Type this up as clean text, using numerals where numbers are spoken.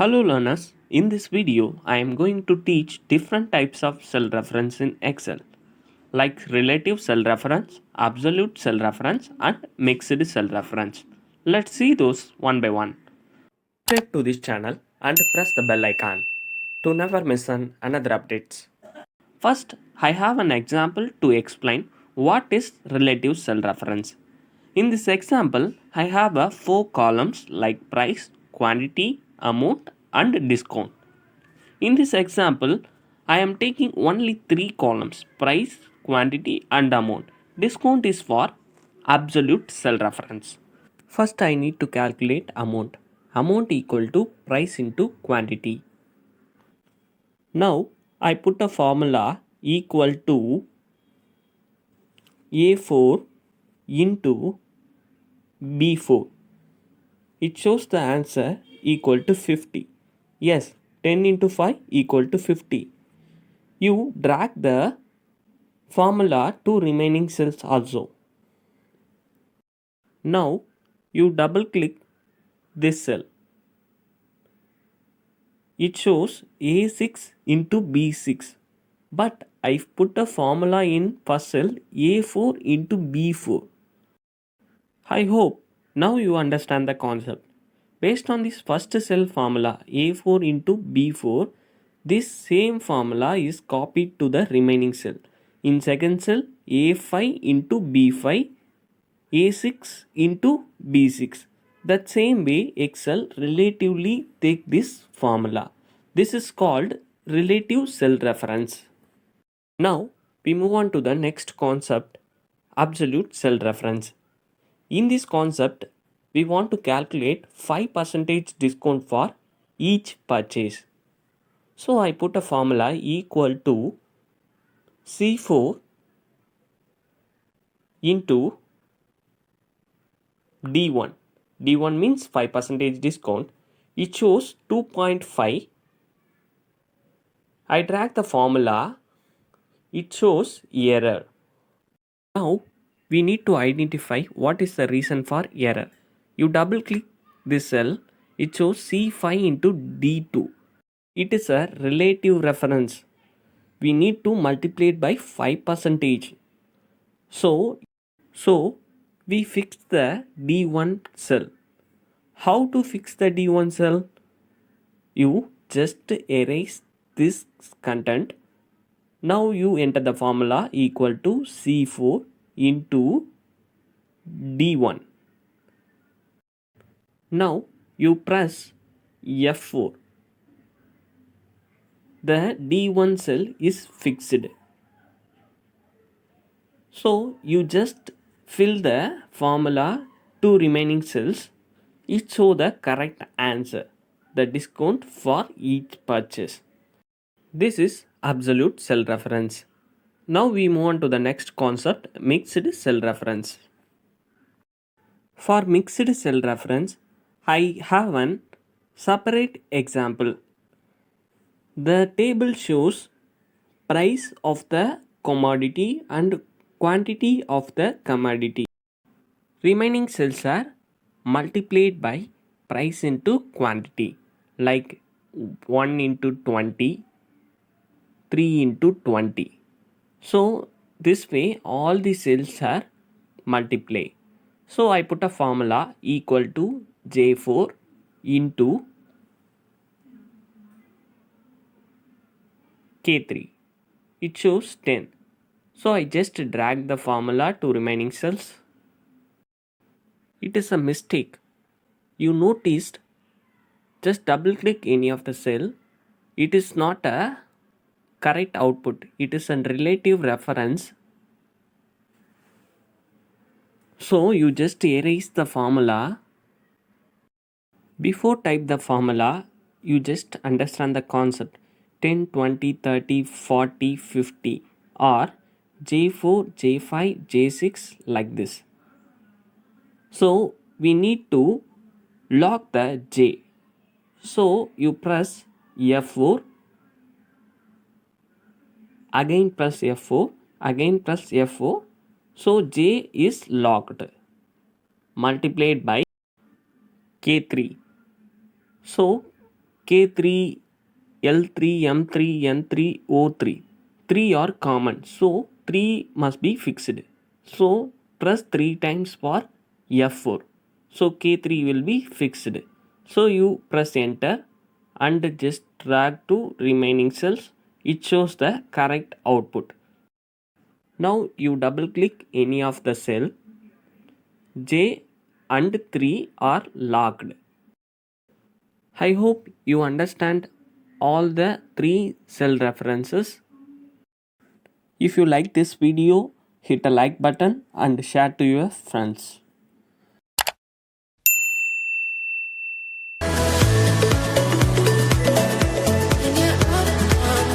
Hello learners, in this video I am going to teach different types of cell reference in Excel like relative cell reference, absolute cell reference and mixed cell reference. Let's see those one by one. Subscribe to this channel and press the bell icon to never miss another updates. First, I have an example to explain what is relative cell reference. In this example, I have a 4 columns like price, quantity, amount and discount. In this example, I am taking only 3 columns price, quantity and amount. Discount is for absolute cell reference. First I need to calculate amount. Amount equal to price into quantity. Now I put a formula equal to A4 into B4. It shows the answer equal to 50. Yes, 10 into 5 equal to 50. You drag the formula to remaining cells also. Now you double click this cell. It shows A6 into B6. But I've put a formula in first cell A4 into B4. I hope now you understand the concept. Based on this first cell formula A4 into B4, this same formula is copied to the remaining cell. In second cell A5 into B5, A6 into B6. That same way Excel relatively take this formula. This is called relative cell reference. Now we move on to the next concept, absolute cell reference. In this concept, we want to calculate 5% discount for each purchase. So I put a formula equal to C4 into D1. D1 means 5% discount. It shows 2.5. I drag the formula. It shows error. Now we need to identify what is the reason for error. You double click this cell. It shows C5 into D2. It is a relative reference. We need to multiply it by 5%. So we fix the D1 cell. How to fix the D1 cell? You just erase this content. Now you enter the formula equal to C4 into D1. Now you press F4. The D1 cell is fixed. So you just fill the formula to remaining cells. It shows the correct answer, the discount for each purchase. This is absolute cell reference. Now we move on to the next concept, mixed cell reference. For mixed cell reference, I have one separate example. The table shows price of the commodity and quantity of the commodity. Remaining cells are multiplied by price into quantity, like 1 into 20, 3 into 20. So this way all the cells are multiplied. So I put a formula equal to J4 into K3. It shows 10. So I just drag the formula to remaining cells. It is a mistake. You noticed, just double click any of the cell. It is not a correct output. It is a relative reference. So you just erase the formula. Before type the formula, you just understand the concept. 10, 20, 30, 40, 50 or J4, J5, J6 like this. So we need to lock the J. So you press F4, again press F4, again press F4. So J is locked, multiplied by K3. So K3, L3, M3, N3, O3. 3 are common, so 3 must be fixed. So press 3 times for F4. So K3 will be fixed. So you press enter and just drag to remaining cells. It shows the correct output. Now you double click any of the cell. J and 3 are locked. I hope you understand all the 3 cell references. If you like this video, hit a like button and share to your friends.